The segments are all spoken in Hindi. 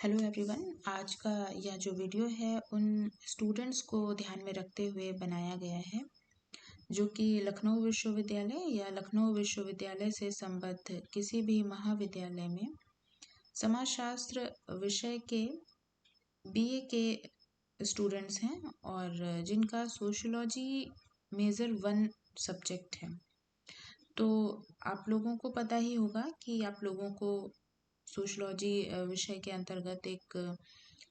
Hello everyone. आज का यह जो वीडियो है उन स्टूडेंट्स को ध्यान में रखते हुए बनाया गया है जो कि लखनऊ विश्वविद्यालय या लखनऊ विश्वविद्यालय से संबद्ध किसी भी महाविद्यालय में समाजशास्त्र विषय के बीए के स्टूडेंट्स हैं और जिनका सोशियोलॉजी मेजर 1 सब्जेक्ट है। तो आप लोगों को पता ही होगा कि आप लोगों को सोशलॉजी विषय के अंतर्गत एक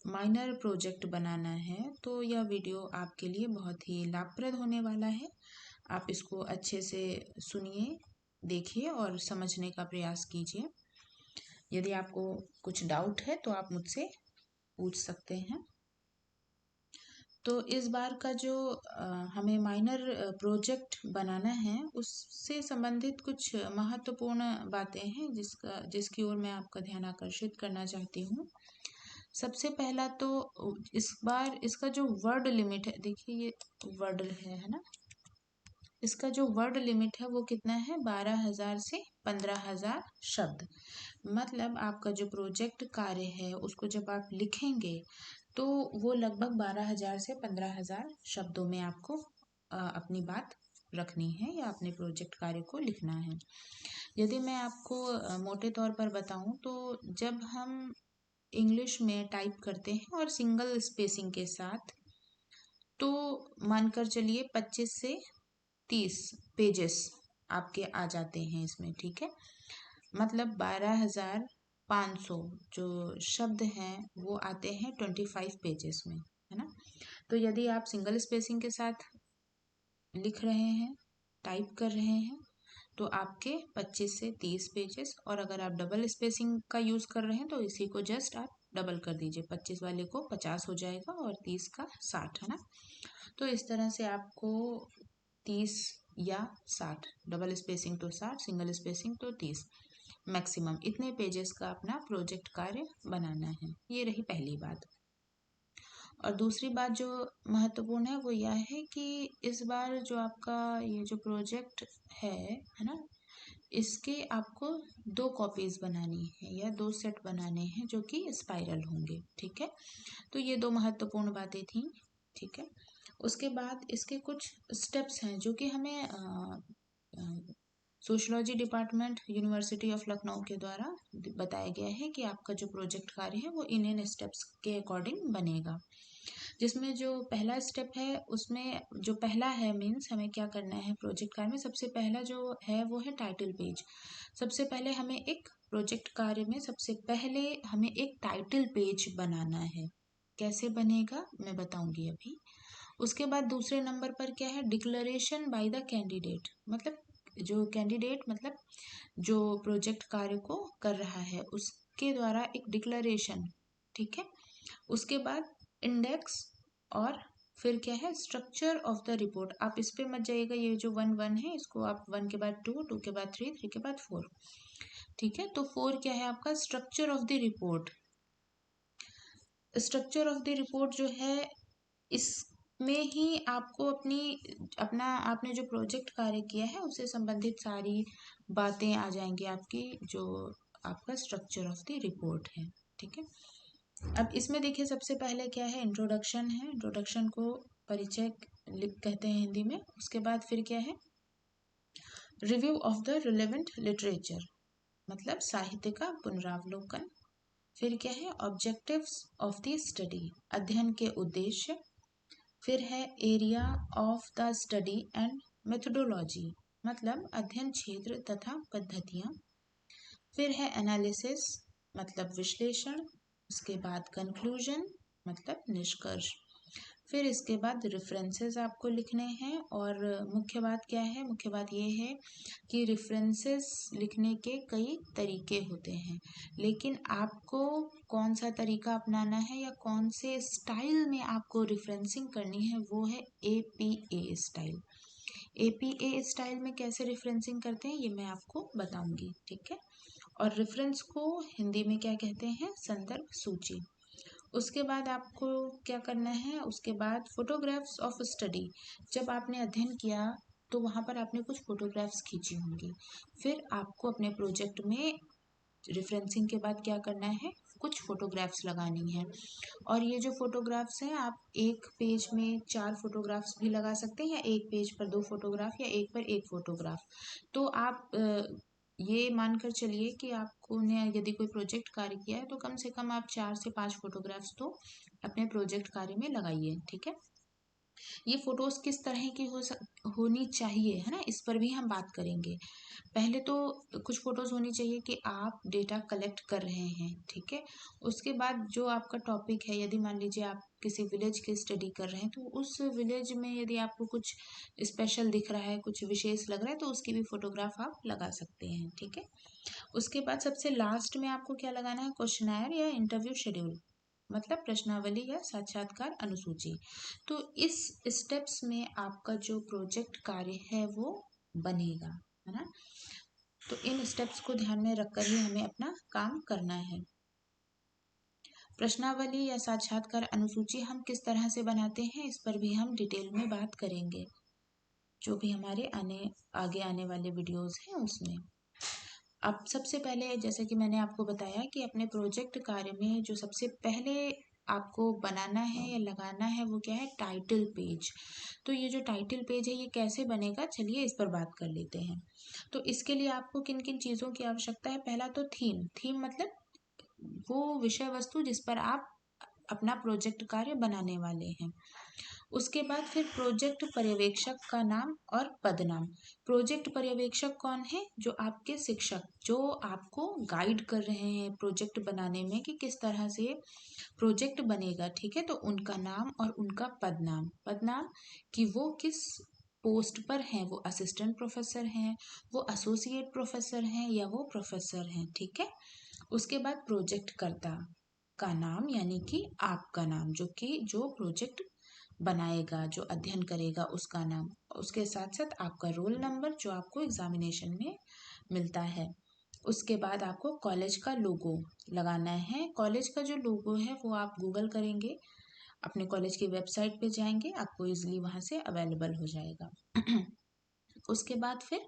माइनर प्रोजेक्ट बनाना है। तो यह वीडियो आपके लिए बहुत ही लाभप्रद होने वाला है। आप इसको अच्छे से सुनिए, देखिए और समझने का प्रयास कीजिए। यदि आपको कुछ डाउट है तो आप मुझसे पूछ सकते हैं। तो इस बार का जो हमें माइनर प्रोजेक्ट बनाना है उससे संबंधित कुछ महत्वपूर्ण बातें हैं जिसकी ओर मैं आपका ध्यान आकर्षित करना चाहती हूँ। सबसे पहला तो इस बार इसका जो वर्ड लिमिट है, देखिए ये वर्ड है ना, इसका जो वर्ड लिमिट है वो कितना है, 12,000 से 15,000 शब्द। मतलब आपका जो प्रोजेक्ट कार्य है उसको जब आप लिखेंगे तो वो लगभग 12,000 से 15,000 शब्दों में आपको अपनी बात रखनी है या अपने प्रोजेक्ट कार्य को लिखना है। यदि मैं आपको मोटे तौर पर बताऊं तो जब हम इंग्लिश में टाइप करते हैं और सिंगल स्पेसिंग के साथ, तो मानकर चलिए 25 से 30 पेजेस आपके आ जाते हैं इसमें, ठीक है। मतलब 12,500 जो शब्द हैं वो आते हैं 25 पेजेस में, है ना। तो यदि आप सिंगल स्पेसिंग के साथ लिख रहे हैं, टाइप कर रहे हैं, तो आपके 25 से 30 पेजेस, और अगर आप डबल स्पेसिंग का यूज़ कर रहे हैं तो इसी को जस्ट आप डबल कर दीजिए, 25 वाले को 50 हो जाएगा और 30 का 60, है ना। तो इस तरह से आपको 30 या 60, डबल स्पेसिंग तो 60, सिंगल स्पेसिंग तो 30, मैक्सिमम इतने पेजेस का अपना प्रोजेक्ट कार्य बनाना है। ये रही पहली बात। और दूसरी बात जो महत्वपूर्ण है वो यह है कि इस बार जो आपका ये जो प्रोजेक्ट है ना, इसके आपको 2 कॉपीज बनानी है या 2 सेट बनाने हैं जो कि स्पाइरल होंगे, ठीक है। तो ये 2 महत्वपूर्ण बातें थी, ठीक है। उसके बाद इसके कुछ स्टेप्स हैं जो कि हमें sociology department university of Lucknow के द्वारा बताया गया है कि आपका जो प्रोजेक्ट कार्य है वो इन स्टेप्स के अकॉर्डिंग बनेगा। जिसमें जो पहला स्टेप है उसमें जो पहला है मीन्स हमें क्या करना है प्रोजेक्ट कार्य में, सबसे पहला जो है वो है टाइटल पेज। सबसे पहले हमें एक प्रोजेक्ट कार्य में सबसे पहले हमें एक टाइटल पेज बनाना है। कैसे बनेगा मैं बताऊंगी अभी। उसके बाद दूसरे नंबर पर क्या है, डिक्लेरेशन बाय द कैंडिडेट। मतलब जो कैंडिडेट मतलब जो प्रोजेक्ट कार्य को कर रहा है उसके द्वारा एक डिक्लेरेशन, ठीक है। उसके बाद इंडेक्स, और फिर क्या है, स्ट्रक्चर ऑफ द रिपोर्ट। आप इस पे मत जाइएगा, ये जो 1 है इसको आप 1 के बाद 2, 2 के बाद 3, 3 के बाद 4, ठीक है। तो 4 क्या है आपका, structure of the report. Structure of the report जो है इसमें ही आपको अपना आपने जो प्रोजेक्ट कार्य किया है उससे संबंधित सारी बातें आ जाएंगी आपकी, जो आपका स्ट्रक्चर ऑफ द रिपोर्ट है, ठीक है। अब इसमें देखिए सबसे पहले क्या है, इंट्रोडक्शन है। इंट्रोडक्शन को परिचय कहते हैं हिंदी में। उसके बाद फिर क्या है, review of the relevant literature, मतलब साहित्य का पुनरावलोकन। फिर क्या है, ऑब्जेक्टिव्स ऑफ द स्टडी, अध्ययन के उद्देश्य। फिर है area of the study and methodology, मतलब अध्ययन क्षेत्र तथा पद्धतियाँ। फिर है एनालिसिस, मतलब विश्लेषण। उसके बाद कंक्लूजन, मतलब निष्कर्ष। फिर इसके बाद रेफरेंसेस आपको लिखने हैं। और मुख्य बात क्या है, मुख्य बात ये है कि रेफरेंसेस लिखने के कई तरीके होते हैं, लेकिन आपको कौन सा तरीका अपनाना है या कौन से स्टाइल में आपको रेफरेंसिंग करनी है वो है APA स्टाइल। APA स्टाइल में कैसे रेफरेंसिंग करते हैं ये मैं आपको बताऊंगी, ठीक है। और रेफरेंस को हिंदी में क्या कहते हैं, संदर्भ सूची। उसके बाद आपको क्या करना है, उसके बाद फोटोग्राफ्स ऑफ स्टडी। जब आपने अध्ययन किया तो वहाँ पर आपने कुछ फोटोग्राफ्स खींची होंगी। फिर आपको अपने प्रोजेक्ट में रेफरेंसिंग के बाद क्या करना है, कुछ फोटोग्राफ्स लगानी है। और ये जो फोटोग्राफ्स हैं आप एक पेज में 4 फोटोग्राफ्स भी लगा सकते हैं, या एक पेज पर 2 फोटोग्राफ, या एक पर एक फोटोग्राफ। तो आप ये मानकर चलिए कि आपको ने यदि कोई प्रोजेक्ट कार्य किया है तो कम से कम आप 4 से 5 फोटोग्राफ्स तो अपने प्रोजेक्ट कार्य में लगाइए। ठीक है, ये फोटोज किस तरह की होनी चाहिए, है ना, इस पर भी हम बात करेंगे। पहले तो कुछ फोटोज होनी चाहिए कि आप डेटा कलेक्ट कर रहे हैं। ठीक है, उसके बाद जो आपका टॉपिक है, यदि मान लीजिए आप किसी विलेज की स्टडी कर रहे हैं तो उस विलेज में यदि आपको कुछ स्पेशल दिख रहा है, कुछ विशेष लग रहा है, तो उसकी भी फोटोग्राफ आप लगा सकते हैं। ठीक है, उसके बाद सबसे लास्ट में आपको क्या लगाना है, क्वेश्चनायर या इंटरव्यू शेड्यूल, मतलब प्रश्नावली या साक्षात्कार अनुसूची। तो इस स्टेप्स में आपका जो प्रोजेक्ट कार्य है वो बनेगा, है ना। तो इन स्टेप्स को ध्यान में रखकर ही हमें अपना काम करना है। प्रश्नावली या साक्षात्कार अनुसूची हम किस तरह से बनाते हैं इस पर भी हम डिटेल में बात करेंगे, जो भी हमारे आगे आने वाले वीडियोस हैं उसमें। अब सबसे पहले जैसे कि मैंने आपको बताया कि अपने प्रोजेक्ट कार्य में जो सबसे पहले आपको बनाना है या लगाना है वो क्या है, टाइटल पेज। तो ये जो टाइटल पेज है ये कैसे बनेगा, चलिए इस पर बात कर लेते हैं। तो इसके लिए आपको किन किन चीज़ों की आवश्यकता है। पहला तो थीम मतलब वो विषय वस्तु जिस पर आप अपना प्रोजेक्ट कार्य बनाने वाले हैं। उसके बाद फिर प्रोजेक्ट पर्यवेक्षक का नाम और पदनाम। प्रोजेक्ट पर्यवेक्षक कौन है, जो आपके शिक्षक, जो आपको गाइड कर रहे हैं प्रोजेक्ट बनाने में कि किस तरह से प्रोजेक्ट बनेगा। ठीक है, तो उनका नाम और उनका पदनाम कि वो किस पोस्ट पर हैं, वो असिस्टेंट प्रोफेसर हैं, वो एसोसिएट प्रोफेसर हैं, या वो प्रोफेसर हैं। ठीक है, उसके बाद प्रोजेक्ट कर्ता का नाम यानी कि आपका नाम, जो प्रोजेक्ट बनाएगा, जो अध्ययन करेगा उसका नाम। उसके साथ साथ आपका रोल नंबर जो आपको एग्जामिनेशन में मिलता है। उसके बाद आपको कॉलेज का लोगो लगाना है। कॉलेज का जो लोगो है वो आप गूगल करेंगे, अपने कॉलेज की वेबसाइट पे जाएंगे, आपको इजीली वहां से अवेलेबल हो जाएगा। उसके बाद फिर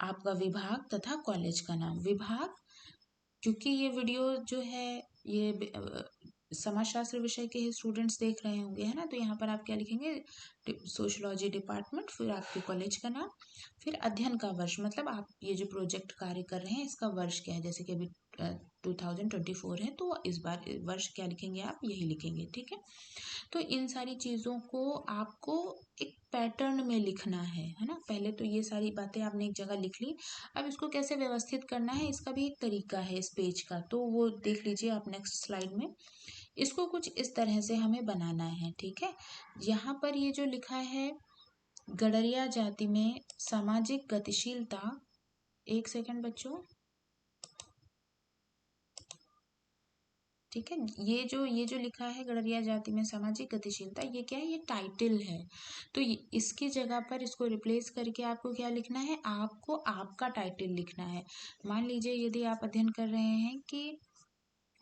आपका विभाग तथा कॉलेज का नाम। विभाग, क्योंकि ये वीडियो जो है ये समाजशास्त्र विषय के ही स्टूडेंट्स देख रहे होंगे, है ना, तो यहाँ पर आप क्या लिखेंगे, सोशियोलॉजी डिपार्टमेंट, फिर आपके कॉलेज का नाम, फिर अध्ययन का वर्ष, मतलब आप ये जो प्रोजेक्ट कार्य कर रहे हैं इसका वर्ष क्या है। जैसे कि अभी 2024 है तो इस बार वर्ष क्या लिखेंगे, आप यही लिखेंगे। ठीक है, तो इन सारी चीज़ों को आपको एक पैटर्न में लिखना है ना। पहले तो ये सारी बातें आपने एक जगह लिख ली, अब इसको कैसे व्यवस्थित करना है इसका भी एक तरीका है इस पेज का, तो वो देख लीजिए आप नेक्स्ट स्लाइड में। इसको कुछ इस तरह से हमें बनाना है। ठीक है, यहाँ पर ये जो लिखा है गडरिया जाति में सामाजिक गतिशीलता, एक सेकंड बच्चों, ठीक है, ये जो लिखा है गडरिया जाति में सामाजिक गतिशीलता, ये क्या है, ये टाइटल है। तो इसकी जगह पर इसको रिप्लेस करके आपको क्या लिखना है, आपको आपका टाइटल लिखना है। मान लीजिए यदि आप अध्ययन कर रहे हैं कि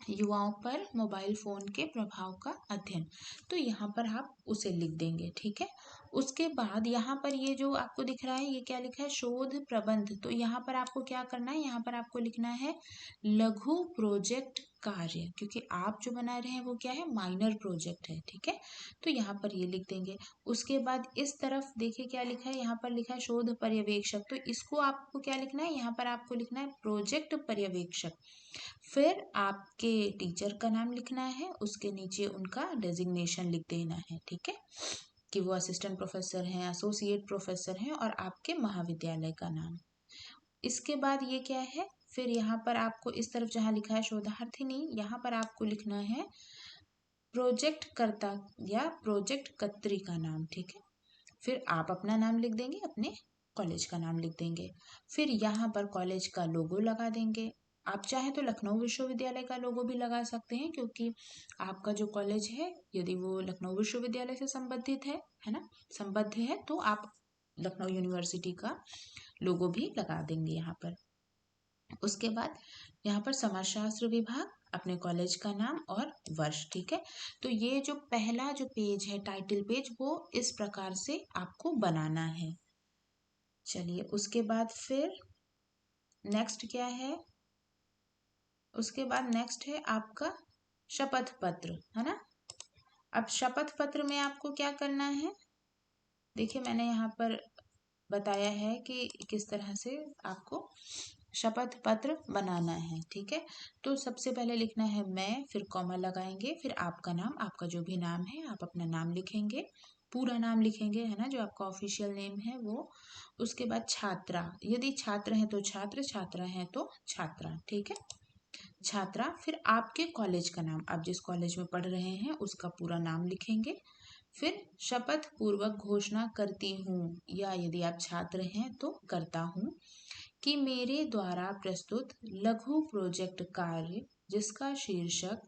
युवाओं पर मोबाइल फोन के प्रभाव का अध्ययन, तो यहाँ पर आप उसे लिख देंगे। ठीक है, उसके बाद यहाँ पर ये जो आपको दिख रहा है ये क्या लिखा है, शोध प्रबंध। तो यहाँ पर आपको क्या करना है, यहाँ पर आपको लिखना है लघु प्रोजेक्ट कार्य, क्योंकि आप जो बना रहे हैं वो क्या है, माइनर प्रोजेक्ट है। ठीक है, तो यहाँ पर ये लिख देंगे। उसके बाद इस तरफ देखिए क्या लिखा है, यहाँ पर लिखा है शोध पर्यवेक्षक, तो इसको आपको क्या लिखना है, यहाँ पर आपको लिखना है प्रोजेक्ट पर्यवेक्षक। फिर आपके टीचर का नाम लिखना है, उसके नीचे उनका डेजिग्नेशन लिख देना है। ठीक है, कि वो असिस्टेंट प्रोफेसर हैं, एसोसिएट प्रोफेसर हैं, और आपके महाविद्यालय का नाम। इसके बाद ये क्या है, फिर यहाँ पर आपको इस तरफ जहाँ लिखा है शोधार्थिनी, यहाँ पर आपको लिखना है प्रोजेक्ट कर्ता या प्रोजेक्ट कत्री का नाम। ठीक है, फिर आप अपना नाम लिख देंगे, अपने कॉलेज का नाम लिख देंगे, फिर यहाँ पर कॉलेज का लोगो लगा देंगे। आप चाहे तो लखनऊ विश्वविद्यालय का लोगो भी लगा सकते हैं, क्योंकि आपका जो कॉलेज है यदि वो लखनऊ विश्वविद्यालय से संबंधित है ना, संबद्ध है, तो आप लखनऊ यूनिवर्सिटी का लोगो भी लगा देंगे यहाँ पर। उसके बाद यहाँ पर समाजशास्त्र विभाग, अपने कॉलेज का नाम और वर्ष। ठीक है, तो ये जो पहला जो पेज है टाइटल पेज, वो इस प्रकार से आपको बनाना है। चलिए, उसके बाद फिर नेक्स्ट क्या है, उसके बाद नेक्स्ट है आपका शपथ पत्र, है ना। अब शपथ पत्र में आपको क्या करना है, देखिए मैंने यहाँ पर बताया है कि किस तरह से आपको शपथ पत्र बनाना है, ठीक है। तो सबसे पहले लिखना है मैं, फिर कॉमा लगाएंगे, फिर आपका नाम, आपका जो भी नाम है आप अपना नाम लिखेंगे, पूरा नाम लिखेंगे, है ना, जो आपका ऑफिशियल नेम है वो। उसके बाद छात्रा, यदि छात्र हैं तो छात्र, छात्रा हैं तो छात्रा, ठीक है, छात्रा। फिर आपके कॉलेज का नाम, आप जिस कॉलेज में पढ़ रहे हैं उसका पूरा नाम लिखेंगे। फिर शपथ पूर्वक घोषणा करती हूँ, या यदि आप छात्र हैं तो करता हूँ, कि मेरे द्वारा प्रस्तुत लघु प्रोजेक्ट कार्य जिसका शीर्षक,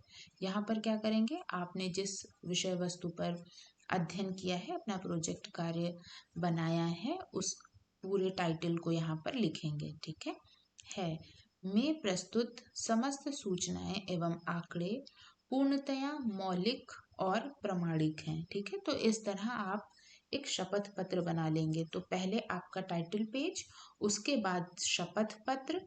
यहाँ पर क्या करेंगे, आपने जिस विषय वस्तु पर अध्ययन किया है, अपना प्रोजेक्ट कार्य बनाया है, उस पूरे टाइटल को यहाँ पर लिखेंगे, ठीक है। में प्रस्तुत समस्त सूचनाएं एवं आंकड़े पूर्णतया मौलिक और प्रामाणिक हैं, ठीक है। तो इस तरह आप एक शपथ पत्र बना लेंगे। तो पहले आपका टाइटल पेज, उसके बाद शपथ पत्र,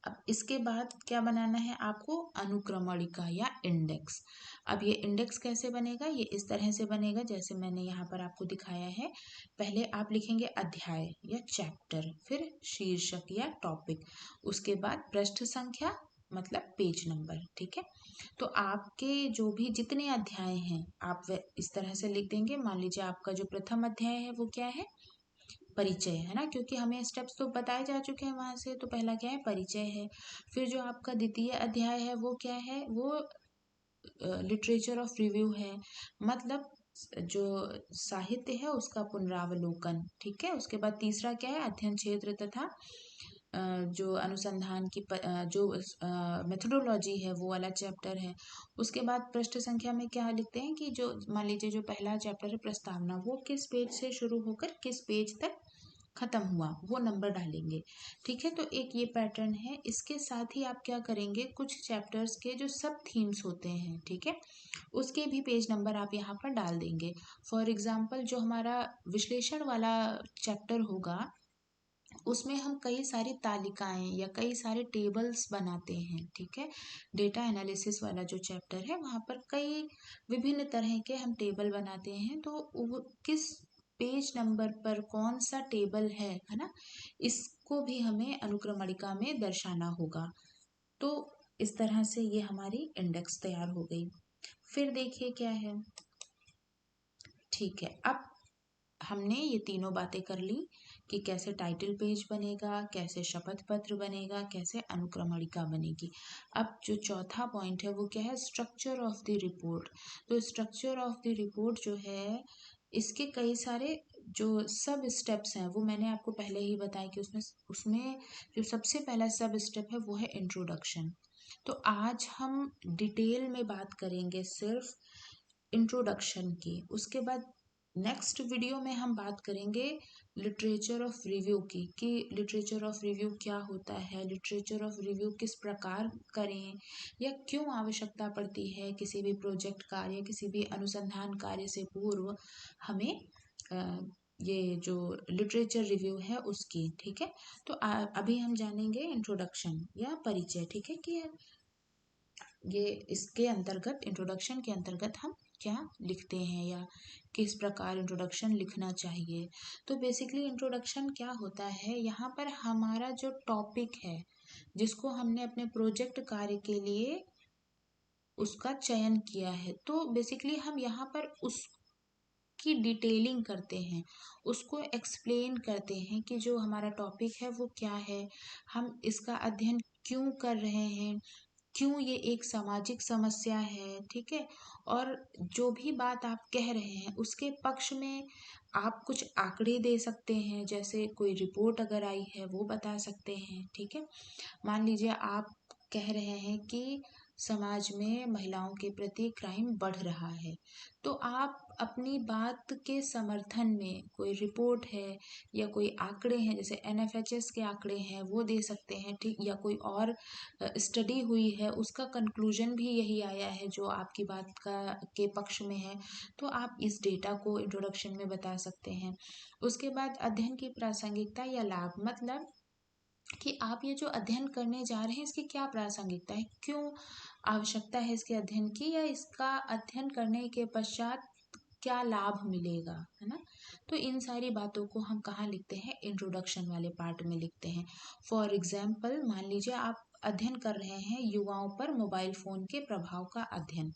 अब इसके बाद क्या बनाना है आपको, अनुक्रमणिका या इंडेक्स। अब ये इंडेक्स कैसे बनेगा, ये इस तरह से बनेगा जैसे मैंने यहाँ पर आपको दिखाया है। पहले आप लिखेंगे अध्याय या चैप्टर, फिर शीर्षक या टॉपिक, उसके बाद पृष्ठ संख्या मतलब पेज नंबर, ठीक है। तो आपके जो भी जितने अध्याय हैं आप इस तरह से लिख देंगे। मान लीजिए आपका जो प्रथम अध्याय है वो क्या है, परिचय, है ना, क्योंकि हमें स्टेप्स तो बताए जा चुके हैं वहां से। तो पहला क्या है, परिचय है। फिर जो आपका द्वितीय अध्याय है वो क्या है, वो लिटरेचर ऑफ रिव्यू है, मतलब जो साहित्य है उसका पुनरावलोकन, ठीक है। उसके बाद तीसरा क्या है, अध्ययन क्षेत्र तथा जो अनुसंधान की जो मेथोडोलॉजी है वो वाला चैप्टर है। उसके बाद पृष्ठ संख्या में क्या लिखते हैं कि जो मान लीजिए जो पहला चैप्टर है प्रस्तावना, वो किस पेज से शुरू होकर किस पेज तक खत्म हुआ, वो नंबर डालेंगे, ठीक है। तो एक ये पैटर्न है। इसके साथ ही आप क्या करेंगे, कुछ चैप्टर्स के जो सब थीम्स होते हैं, ठीक है, उसके भी पेज नंबर आप यहाँ पर डाल देंगे। फॉर एग्जाम्पल जो हमारा विश्लेषण वाला चैप्टर होगा उसमें हम कई सारी तालिकाएं या कई सारे टेबल्स बनाते हैं, ठीक है। डेटा एनालिसिस वाला जो चैप्टर है वहाँ पर कई विभिन्न तरह के हम टेबल बनाते हैं। तो वो किस पेज नंबर पर कौन सा टेबल है ना, इसको भी हमें अनुक्रमणिका में दर्शाना होगा। तो इस तरह से ये हमारी इंडेक्स तैयार हो गई। फिर देखिए क्या है, ठीक है। अब हमने ये तीनों बातें कर ली कि कैसे टाइटल पेज बनेगा, कैसे शपथ पत्र बनेगा, कैसे अनुक्रमणिका बनेगी। अब जो चौथा पॉइंट है वो क्या है, स्ट्रक्चर ऑफ द रिपोर्ट। तो स्ट्रक्चर ऑफ द रिपोर्ट जो है, इसके कई सारे जो सब स्टेप्स हैं वो मैंने आपको पहले ही बताया कि उसमें उसमें जो सबसे पहला सब स्टेप है वो है इंट्रोडक्शन। तो आज हम डिटेल में बात करेंगे सिर्फ इंट्रोडक्शन की। उसके बाद नेक्स्ट वीडियो में हम बात करेंगे लिटरेचर ऑफ रिव्यू की, कि लिटरेचर ऑफ रिव्यू क्या होता है, लिटरेचर ऑफ रिव्यू किस प्रकार करें या क्यों आवश्यकता पड़ती है किसी भी प्रोजेक्ट कार्य, किसी भी अनुसंधान कार्य से पूर्व हमें ये जो लिटरेचर रिव्यू है उसकी, ठीक है। तो अभी हम जानेंगे इंट्रोडक्शन या परिचय, ठीक है, कि ये इसके अंतर्गत, इंट्रोडक्शन के अंतर्गत हम क्या लिखते हैं या किस प्रकार इंट्रोडक्शन लिखना चाहिए। तो बेसिकली इंट्रोडक्शन क्या होता है, यहाँ पर हमारा जो टॉपिक है जिसको हमने अपने प्रोजेक्ट कार्य के लिए उसका चयन किया है, तो बेसिकली हम यहाँ पर उसकी डिटेलिंग करते हैं, उसको एक्सप्लेन करते हैं कि जो हमारा टॉपिक है वो क्या है, हम इसका अध्ययन क्यों कर रहे हैं, क्यों ये एक सामाजिक समस्या है, ठीक है। और जो भी बात आप कह रहे हैं उसके पक्ष में आप कुछ आंकड़े दे सकते हैं, जैसे कोई रिपोर्ट अगर आई है वो बता सकते हैं, ठीक है। मान लीजिए आप कह रहे हैं कि समाज में महिलाओं के प्रति क्राइम बढ़ रहा है, तो आप अपनी बात के समर्थन में कोई रिपोर्ट है या कोई आंकड़े हैं, जैसे NFHS के आंकड़े हैं वो दे सकते हैं, ठीक, या कोई और स्टडी हुई है उसका कंक्लूजन भी यही आया है जो आपकी बात का के पक्ष में है, तो आप इस डेटा को इंट्रोडक्शन में बता सकते हैं। उसके बाद अध्ययन की प्रासंगिकता या लाभ, मतलब कि आप ये जो अध्ययन करने जा रहे हैं इसकी क्या प्रासंगिकता है, क्यों आवश्यकता है इसके अध्ययन की, या इसका अध्ययन करने के पश्चात क्या लाभ मिलेगा, है ना। तो इन सारी बातों को हम कहाँ लिखते हैं, इंट्रोडक्शन वाले पार्ट में लिखते हैं। फॉर एग्जाम्पल, मान लीजिए आप अध्ययन कर रहे हैं युवाओं पर मोबाइल फोन के प्रभाव का अध्ययन।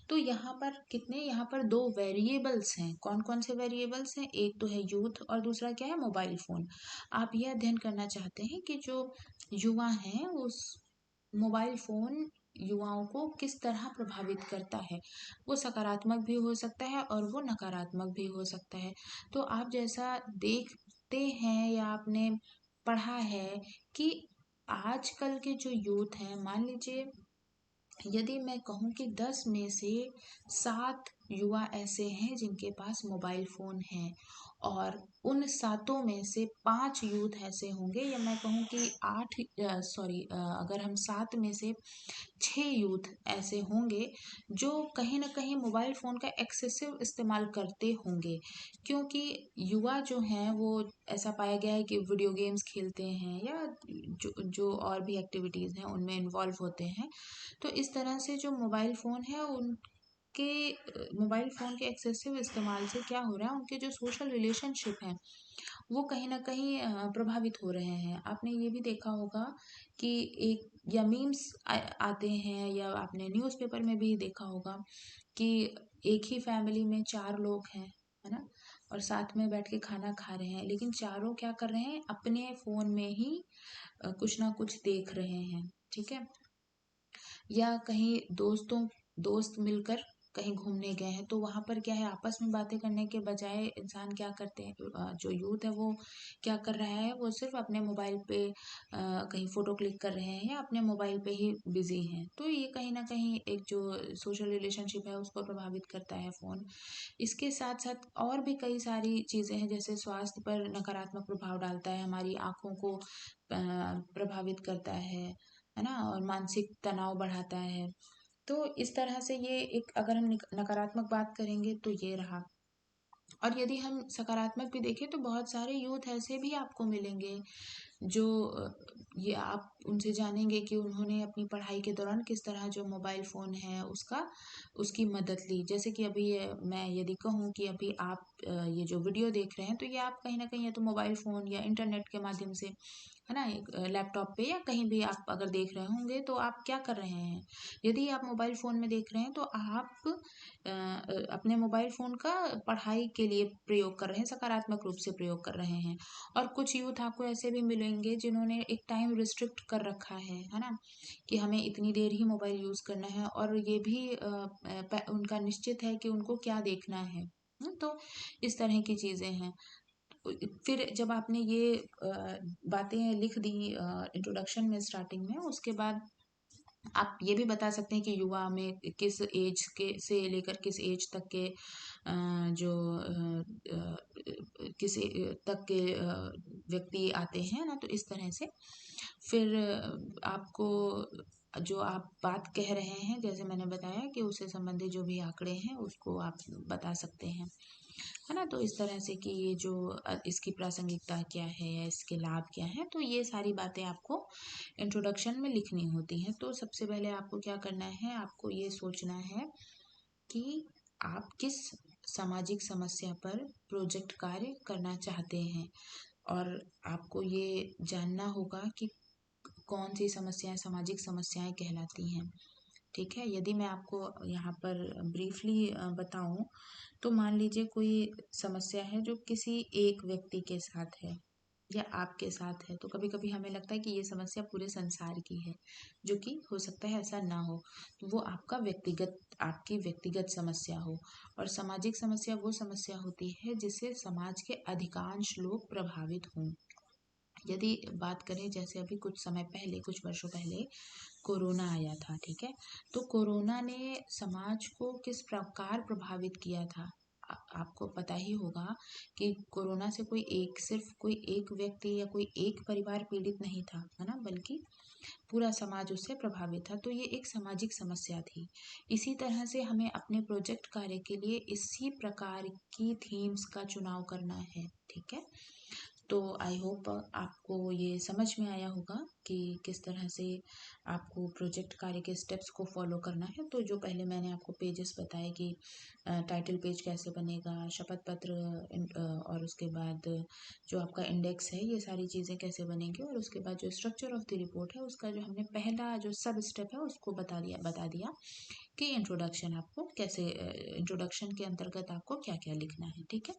तो यहाँ पर दो वेरिएबल्स हैं। कौन कौन से वेरिएबल्स हैं, एक तो है यूथ और दूसरा क्या है, मोबाइल फोन। आप यह अध्ययन करना चाहते हैं कि जो युवा हैं उस मोबाइल फोन युवाओं को किस तरह प्रभावित करता है। वो सकारात्मक भी हो सकता है और वो नकारात्मक भी हो सकता है। तो आप जैसा देखते हैं या आपने पढ़ा है कि आजकल के जो यूथ हैं, मान लीजिए यदि मैं कहूँ कि 10 में से 7 युवा ऐसे हैं जिनके पास मोबाइल फोन है, और उन सातों में से 5 यूथ ऐसे होंगे, या मैं कहूँ कि अगर हम 7 में से 6 यूथ ऐसे होंगे जो कहीं ना कहीं मोबाइल फोन का एक्सेसिव इस्तेमाल करते होंगे। क्योंकि युवा जो हैं वो ऐसा पाया गया है कि वीडियो गेम्स खेलते हैं या जो जो और भी एक्टिविटीज़ हैं उनमें इन्वॉल्व होते हैं। तो इस तरह से जो मोबाइल फ़ोन है उनके मोबाइल फ़ोन के एक्सेसिव इस्तेमाल से क्या हो रहा है, उनके जो सोशल रिलेशनशिप हैं वो कहीं ना कहीं प्रभावित हो रहे हैं। आपने ये भी देखा होगा कि एक या मीम्स आते हैं, या आपने न्यूज़पेपर में भी देखा होगा कि एक ही फैमिली में 4 लोग हैं, है ना, और साथ में बैठ के खाना खा रहे हैं, लेकिन चारों क्या कर रहे हैं, अपने फ़ोन में ही कुछ ना कुछ देख रहे हैं, ठीक है। या कहीं दोस्त मिलकर कहीं घूमने गए हैं, तो वहां पर क्या है, आपस में बातें करने के बजाय इंसान क्या करते हैं, जो यूथ है वो क्या कर रहा है, वो सिर्फ अपने मोबाइल पे कहीं फोटो क्लिक कर रहे हैं या अपने मोबाइल पे ही बिजी हैं। तो ये कहीं ना कहीं एक जो सोशल रिलेशनशिप है उसको प्रभावित करता है फोन। इसके साथ साथ और भी कई सारी चीजें हैं, जैसे स्वास्थ्य पर नकारात्मक प्रभाव डालता है, हमारी आंखों को प्रभावित करता है ना, और मानसिक तनाव बढ़ाता है। तो इस तरह से ये एक, अगर हम नकारात्मक बात करेंगे तो ये रहा। और यदि हम सकारात्मक भी देखें तो बहुत सारे यूथ ऐसे भी आपको मिलेंगे जो ये आप उनसे जानेंगे कि उन्होंने अपनी पढ़ाई के दौरान किस तरह जो मोबाइल फ़ोन है उसकी मदद ली। जैसे कि अभी मैं यदि कहूँ कि अभी आप ये जो वीडियो देख रहे हैं तो ये आप कहीं ना कहीं या तो मोबाइल फ़ोन या इंटरनेट के माध्यम से, है ना, एक लैपटॉप पे या कहीं भी आप अगर देख रहे होंगे तो आप क्या कर रहे हैं। यदि आप मोबाइल फ़ोन में देख रहे हैं तो आप अपने मोबाइल फ़ोन का पढ़ाई के लिए प्रयोग कर रहे हैं, सकारात्मक रूप से प्रयोग कर रहे हैं। और कुछ यूथ आपको ऐसे भी मिलेंगे जिन्होंने एक टाइम रिस्ट्रिक्ट कर रखा है ना, कि हमें इतनी देर ही मोबाइल यूज़ करना है, और ये भी उनका निश्चित है कि उनको क्या देखना है। तो इस तरह की चीज़ें हैं। फिर जब आपने ये बातें लिख दी इंट्रोडक्शन में, स्टार्टिंग में, उसके बाद आप ये भी बता सकते हैं कि युवा में किस एज के से लेकर किस एज तक के जो किस तक के व्यक्ति आते हैं ना, तो इस तरह से फिर आपको जो आप बात कह रहे हैं, जैसे मैंने बताया कि उससे संबंधित जो भी आंकड़े हैं उसको आप बता सकते हैं, है ना। तो इस तरह से कि ये जो इसकी प्रासंगिकता क्या है या इसके लाभ क्या हैं, तो ये सारी बातें आपको इंट्रोडक्शन में लिखनी होती हैं। तो सबसे पहले आपको क्या करना है, आपको ये सोचना है कि आप किस सामाजिक समस्या पर प्रोजेक्ट कार्य करना चाहते हैं, और आपको ये जानना होगा कि कौन सी समस्याएं सामाजिक समस्याएं कहलाती हैं, ठीक है। यदि मैं आपको यहाँ पर ब्रीफली बताऊं, तो मान लीजिए कोई समस्या है जो किसी एक व्यक्ति के साथ है या आपके साथ है, तो कभी कभी हमें लगता है कि ये समस्या पूरे संसार की है, जो कि हो सकता है ऐसा ना हो। तो वो आपकी व्यक्तिगत समस्या हो। और सामाजिक समस्या वो समस्या होती है जिससे समाज के अधिकांश लोग प्रभावित हों। यदि बात करें, जैसे अभी कुछ समय पहले, कुछ वर्षों पहले कोरोना आया था, ठीक है। तो कोरोना ने समाज को किस प्रकार प्रभावित किया था, आपको पता ही होगा कि कोरोना से सिर्फ कोई एक व्यक्ति या कोई एक परिवार पीड़ित नहीं था, है ना, बल्कि पूरा समाज उससे प्रभावित था। तो ये एक सामाजिक समस्या थी। इसी तरह से हमें अपने प्रोजेक्ट कार्य के लिए इसी प्रकार की थीम्स का चुनाव करना है, ठीक है। तो आई होप आपको ये समझ में आया होगा कि किस तरह से आपको प्रोजेक्ट कार्य के स्टेप्स को फॉलो करना है। तो जो पहले मैंने आपको पेजेस बताए कि टाइटल पेज कैसे बनेगा, शपथ पत्र और उसके बाद जो आपका इंडेक्स है, ये सारी चीज़ें कैसे बनेंगी, और उसके बाद जो स्ट्रक्चर ऑफ द रिपोर्ट है उसका जो हमने पहला जो सब स्टेप है उसको बता दिया कि इंट्रोडक्शन आपको कैसे, इंट्रोडक्शन के अंतर्गत आपको क्या क्या लिखना है। ठीक है,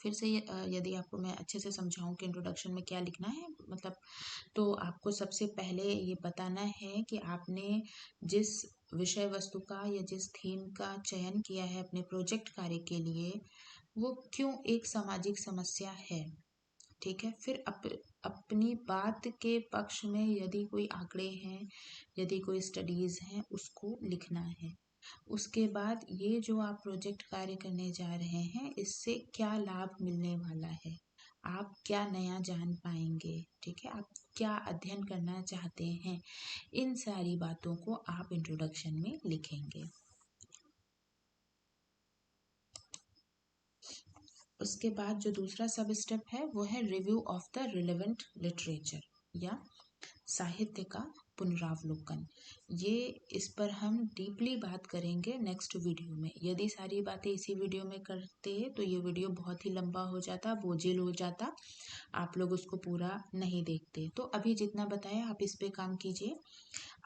फिर से यदि आपको मैं अच्छे से समझाऊं कि इंट्रोडक्शन में क्या लिखना है, मतलब तो आपको सबसे पहले ये बताना है कि आपने जिस विषय वस्तु का या जिस थीम का चयन किया है अपने प्रोजेक्ट कार्य के लिए, वो क्यों एक सामाजिक समस्या है। ठीक है, फिर अपनी बात के पक्ष में यदि कोई आंकड़े हैं, यदि कोई स्टडीज हैं, उसको लिखना है। उसके बाद ये जो आप प्रोजेक्ट कार्य करने जा रहे हैं, इससे क्या लाभ मिलने वाला है, आप क्या नया जान पाएंगे, ठीक है, आप क्या अध्ययन करना चाहते हैं, इन सारी बातों को आप इंट्रोडक्शन में लिखेंगे। उसके बाद जो दूसरा सब स्टेप है वो है review of the relevant literature या साहित्य का पुनरावलोकन। ये इस पर हम डीपली बात करेंगे नेक्स्ट वीडियो में। यदि सारी बातें इसी वीडियो में करते तो ये वीडियो बहुत ही लंबा हो जाता, बोझिल हो जाता, आप लोग उसको पूरा नहीं देखते। तो अभी जितना बताया आप इस पे काम कीजिए,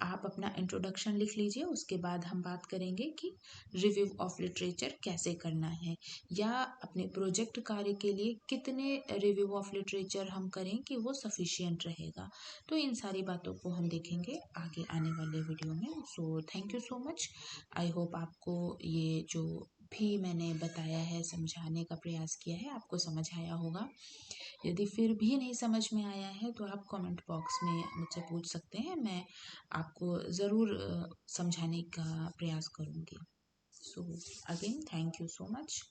आप अपना इंट्रोडक्शन लिख लीजिए, उसके बाद हम बात करेंगे कि रिव्यू ऑफ लिटरेचर कैसे करना है, या अपने प्रोजेक्ट कार्य के लिए कितने रिव्यू ऑफ लिटरेचर हम करें कि वो सफिशिएंट रहेगा। तो इन सारी बातों को हम देखेंगे आगे आने वाले वीडियो में। So thank you so much. I hope आपको ये जो भी मैंने बताया है, समझाने का प्रयास किया है, आपको समझ आया होगा। यदि फिर भी नहीं समझ में आया है तो आप कमेंट बॉक्स में मुझसे पूछ सकते हैं, मैं आपको ज़रूर समझाने का प्रयास करूँगी। So again thank you so much.